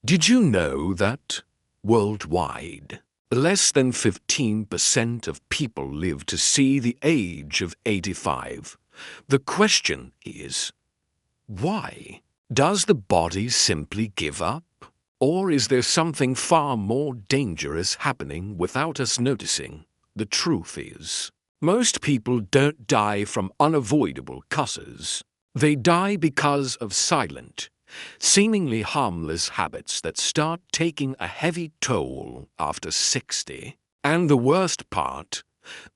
Did you know that, worldwide, less than 15% of people live to see the age of 85? The question is, why? Does the body simply give up? Or is there something far more dangerous happening without us noticing? The truth is, most people don't die from unavoidable causes. They die because of silent, seemingly harmless habits that start taking a heavy toll after 60. And the worst part,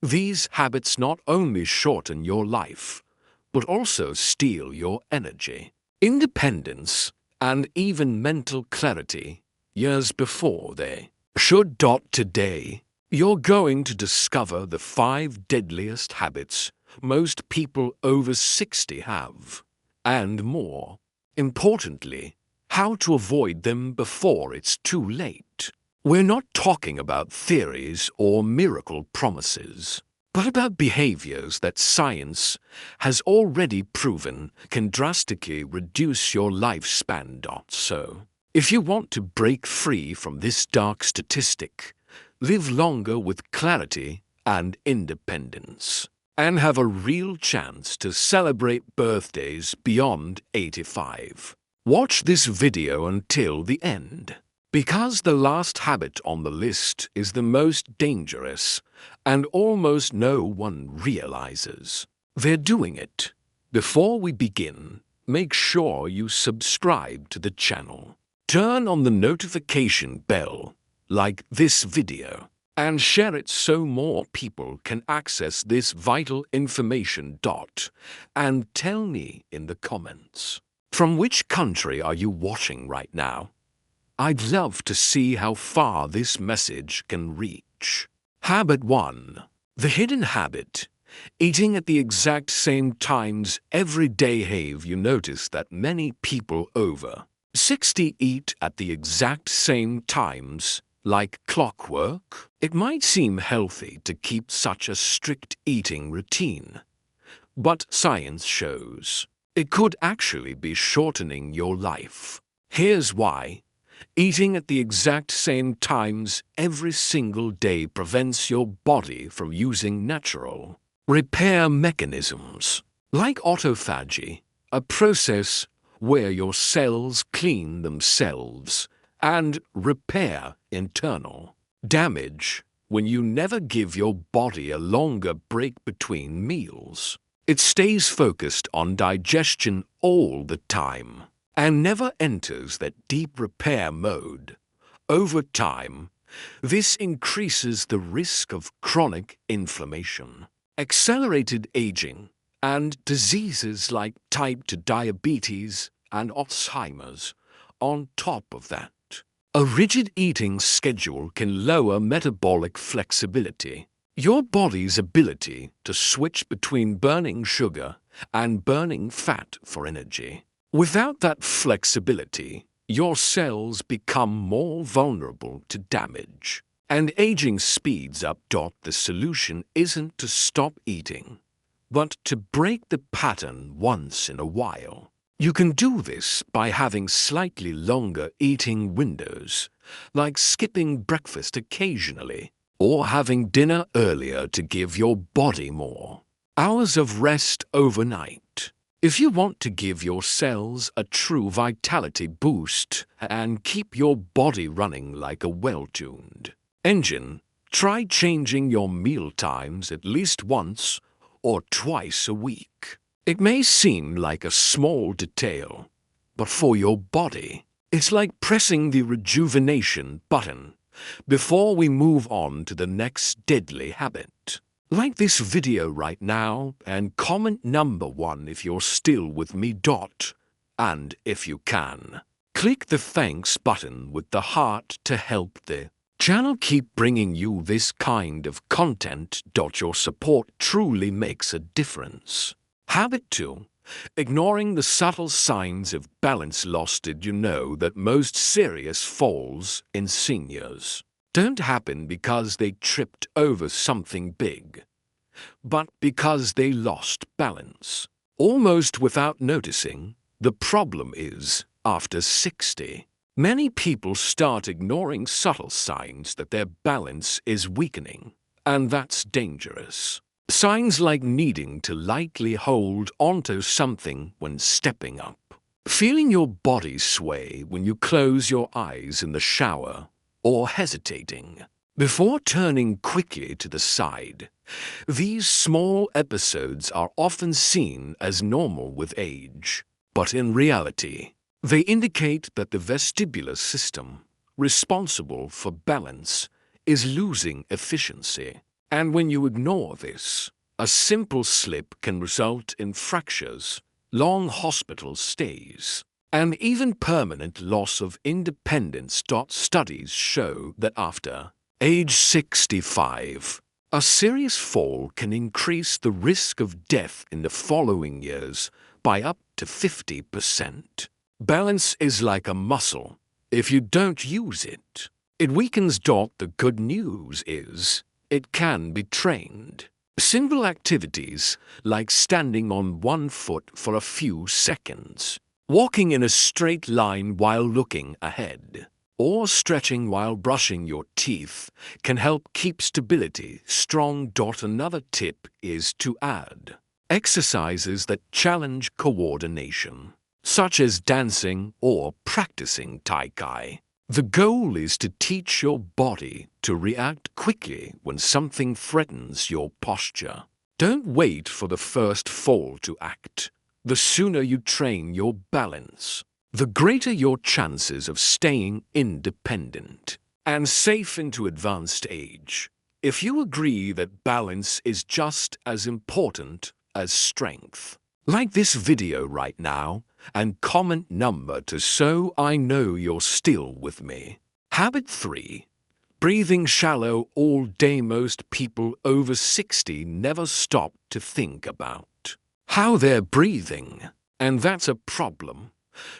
these habits not only shorten your life, but also steal your energy, independence, and even mental clarity years before they should. Today, you're going to discover the 5 deadliest habits most people over 60 have, and more importantly, how to avoid them before it's too late. We're not talking about theories or miracle promises, but about behaviors that science has already proven can drastically reduce your lifespan. So, if you want to break free from this dark statistic, live longer with clarity and independence, and have a real chance to celebrate birthdays beyond 85. Watch this video until the end, because the last habit on the list is the most dangerous, and almost no one realizes they're doing it. Before we begin, make sure you subscribe to the channel. Turn on the notification bell, like this video, and share it so more people can access this vital information. And tell me in the comments, from which country are you watching right now? I'd love to see how far this message can reach. Habit 1. The hidden habit. Eating at the exact same times every day. Have you noticed that many people over 60 eat at the exact same times, like clockwork? It might seem healthy to keep such a strict eating routine, but science shows it could actually be shortening your life. Here's why. Eating at the exact same times every single day prevents your body from using natural repair mechanisms, like autophagy, a process where your cells clean themselves and repair internal damage. When you never give your body a longer break between meals, it stays focused on digestion all the time and never enters that deep repair mode. Over time, this increases the risk of chronic inflammation, accelerated aging, and diseases like type 2 diabetes and Alzheimer's. On top of that, a rigid eating schedule can lower metabolic flexibility, your body's ability to switch between burning sugar and burning fat for energy. Without that flexibility, your cells become more vulnerable to damage, and aging speeds up. The solution isn't to stop eating, but to break the pattern once in a while. You can do this by having slightly longer eating windows, like skipping breakfast occasionally, or having dinner earlier to give your body more hours of rest overnight. If you want to give your cells a true vitality boost and keep your body running like a well-tuned engine, try changing your meal times at least once or twice a week. It may seem like a small detail, but for your body, it's like pressing the rejuvenation button before we move on to the next deadly habit. Like this video right now and comment number 1 if you're still with me. And if you can, click the thanks button with the heart to help the channel keep bringing you this kind of content. Your support truly makes a difference. Habit 2. Ignoring the subtle signs of balance loss. Did you know that most serious falls in seniors don't happen because they tripped over something big, but because they lost balance? Almost without noticing, the problem is, after 60, Many people start ignoring subtle signs that their balance is weakening, and that's dangerous. Signs like needing to lightly hold onto something when stepping up, feeling your body sway when you close your eyes in the shower, or hesitating before turning quickly to the side. These small episodes are often seen as normal with age, but in reality, they indicate that the vestibular system, responsible for balance, is losing efficiency. And when you ignore this, a simple slip can result in fractures, long hospital stays, and even permanent loss of independence. Studies show that after age 65, a serious fall can increase the risk of death in the following years by up to 50%. Balance is like a muscle. If you don't use it, it weakens. The good news is it can be trained. Simple activities like standing on one foot for a few seconds, walking in a straight line while looking ahead, or stretching while brushing your teeth can help keep stability strong. Another tip is to add exercises that challenge coordination, such as dancing or practicing Tai Chi. The goal is to teach your body to react quickly when something threatens your posture. Don't wait for the first fall to act. The sooner you train your balance, the greater your chances of staying independent and safe into advanced age. If you agree that balance is just as important as strength, like this video right now and comment number 2 so I know you're still with me. Habit 3. Breathing shallow all day. Most people over 60 never stop to think about how they're breathing, and that's a problem,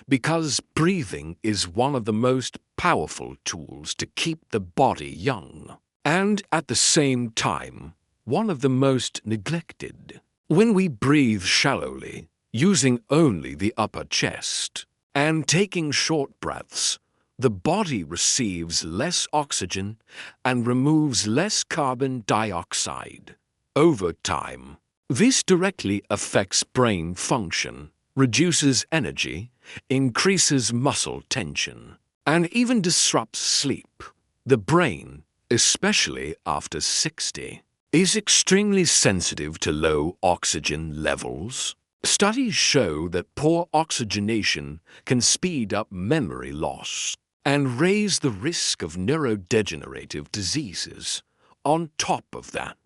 because breathing is one of the most powerful tools to keep the body young, and at the same time, one of the most neglected. When we breathe shallowly, using only the upper chest, and taking short breaths, the body receives less oxygen and removes less carbon dioxide. Over time, this directly affects brain function, reduces energy, increases muscle tension, and even disrupts sleep. The brain, especially after 60, is extremely sensitive to low oxygen levels. Studies show that poor oxygenation can speed up memory loss and raise the risk of neurodegenerative diseases. On top of that,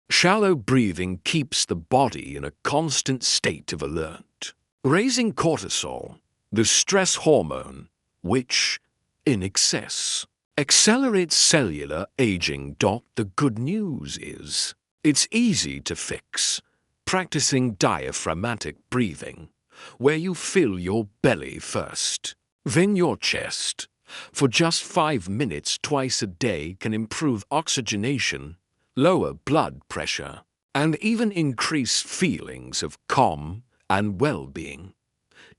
shallow breathing keeps the body in a constant state of alert, raising cortisol, the stress hormone, which, in excess, accelerates cellular aging. The good news is it's easy to fix. Practicing diaphragmatic breathing, where you fill your belly first, then your chest, for just 5 minutes twice a day can improve oxygenation, lower blood pressure, and even increase feelings of calm and well-being.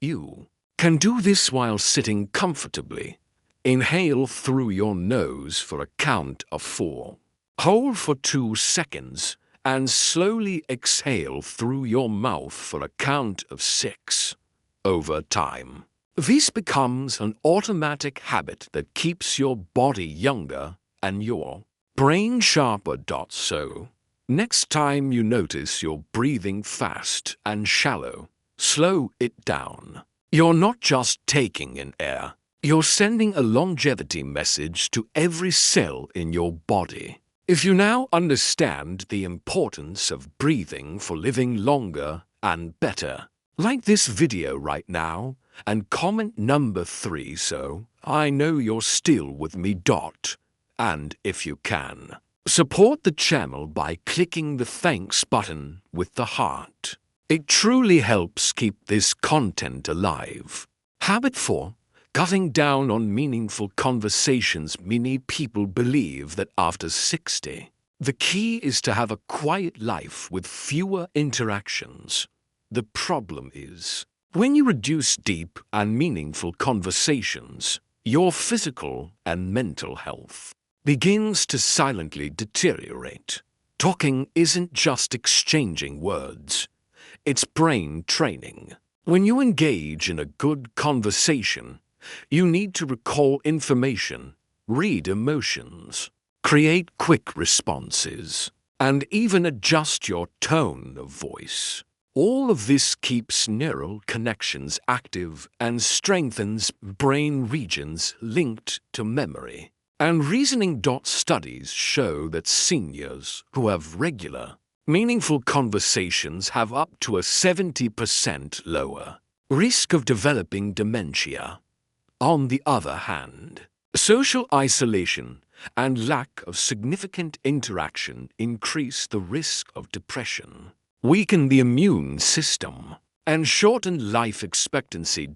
You can do this while sitting comfortably. Inhale through your nose for a count of 4. Hold for 2 seconds and slowly exhale through your mouth for a count of 6. Over time, this becomes an automatic habit that keeps your body younger and your brain sharper. So, next time you notice you're breathing fast and shallow, slow it down. You're not just taking in air. You're sending a longevity message to every cell in your body. If you now understand the importance of breathing for living longer and better, like this video right now and comment number 3 so I know you're still with me. And if you can, support the channel by clicking the thanks button with the heart. It truly helps keep this content alive. Habit 4. Cutting down on meaningful conversations. Many people believe that after 60, the key is to have a quiet life with fewer interactions. The problem is, when you reduce deep and meaningful conversations, your physical and mental health begins to silently deteriorate. Talking isn't just exchanging words, it's brain training. When you engage in a good conversation, you need to recall information, read emotions, create quick responses, and even adjust your tone of voice. All of this keeps neural connections active and strengthens brain regions linked to memory. And reasoning. Studies show that seniors who have regular, meaningful conversations have up to a 70% lower risk of developing dementia. On the other hand, social isolation and lack of significant interaction increase the risk of depression, weaken the immune system, and shorten life expectancy.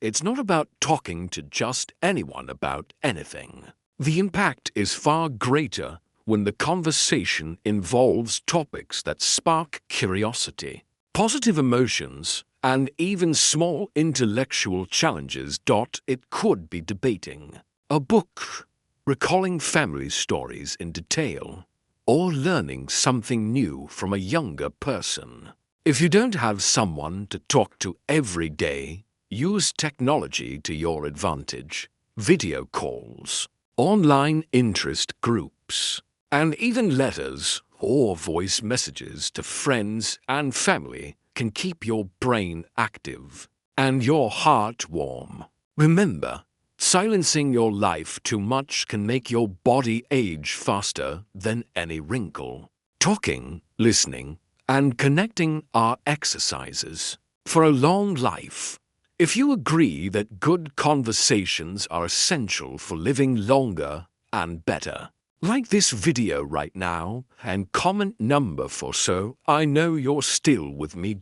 It's not about talking to just anyone about anything. The impact is far greater when the conversation involves topics that spark curiosity, positive emotions, and even small intellectual challenges. It could be debating a book, recalling family stories in detail, or learning something new from a younger person. If you don't have someone to talk to every day, use technology to your advantage. Video calls, online interest groups, and even letters or voice messages to friends and family can keep your brain active and your heart warm. Remember, silencing your life too much can make your body age faster than any wrinkle. Talking, listening, and connecting are exercises for a long life. If you agree that good conversations are essential for living longer and better, like this video right now and comment number 4 so I know you're still with me.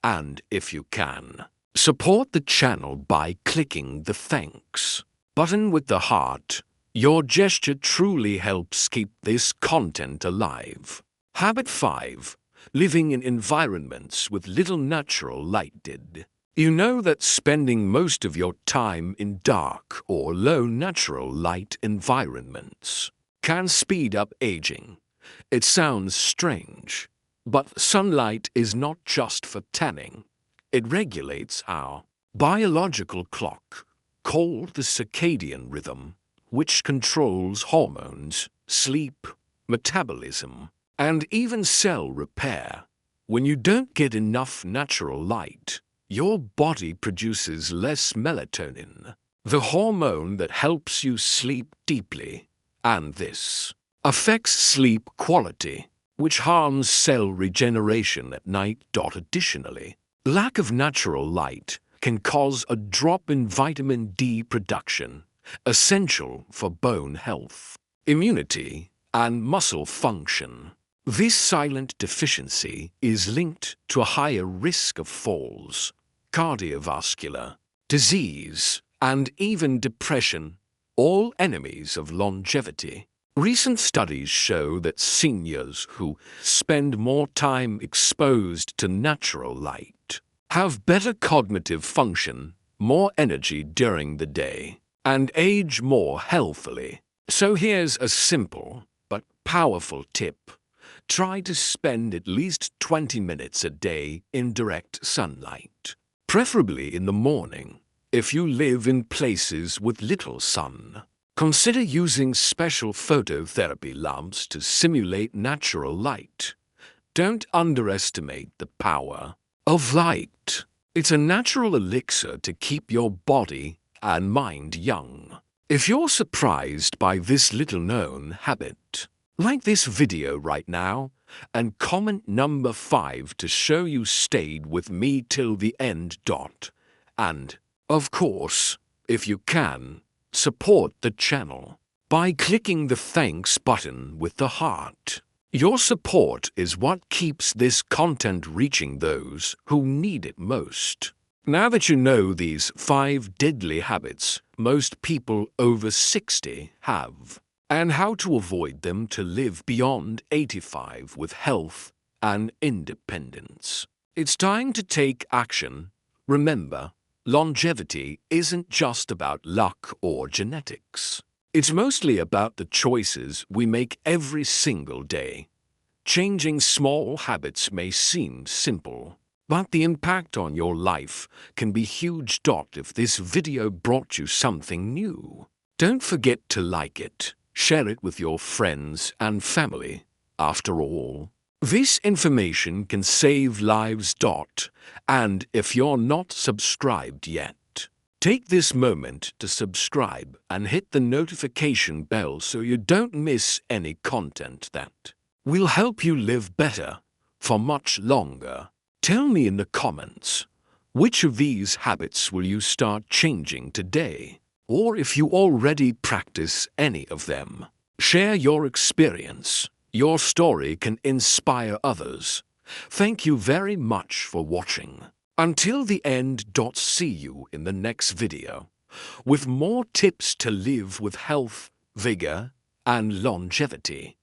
And if you can, support the channel by clicking the thanks button with the heart. Your gesture truly helps keep this content alive. Habit 5. Living in environments with little natural light. You know that spending most of your time in dark or low natural light environments can speed up aging. It sounds strange, but sunlight is not just for tanning. It regulates our biological clock, called the circadian rhythm, which controls hormones, sleep, metabolism, and even cell repair. When you don't get enough natural light, your body produces less melatonin, the hormone that helps you sleep deeply, and this affects sleep quality, which harms cell regeneration at night. Additionally, lack of natural light can cause a drop in vitamin D production, essential for bone health, immunity, and muscle function. This silent deficiency is linked to a higher risk of falls, cardiovascular disease, and even depression, all enemies of longevity. Recent studies show that seniors who spend more time exposed to natural light have better cognitive function, more energy during the day, and age more healthily. So here's a simple but powerful tip. Try to spend at least 20 minutes a day in direct sunlight, preferably in the morning. If you live in places with little sun, consider using special phototherapy lamps to simulate natural light. Don't underestimate the power of light. It's a natural elixir to keep your body and mind young. If you're surprised by this little-known habit, like this video right now and comment number 5 to show you stayed with me till the end. And, of course, if you can, support the channel by clicking the thanks button with the heart. Your support is what keeps this content reaching those who need it most. Now that you know these 5 deadly habits most people over 60 have, and how to avoid them to live beyond 85 with health and independence, it's time to take action. Remember, Longevity isn't just about luck or genetics. It's mostly about the choices we make every single day. Changing small habits may seem simple, but the impact on your life can be huge. If this video brought you something new, don't forget to like it, share it with your friends and family. After all, this information can save lives. And if you're not subscribed yet, take this moment to subscribe and hit the notification bell so you don't miss any content that will help you live better for much longer. Tell me in the comments, which of these habits will you start changing today? Or if you already practice any of them, share your experience. Your story can inspire others. Thank you very much for watching. Until the end. See you in the next video with more tips to live with health, vigor, and longevity.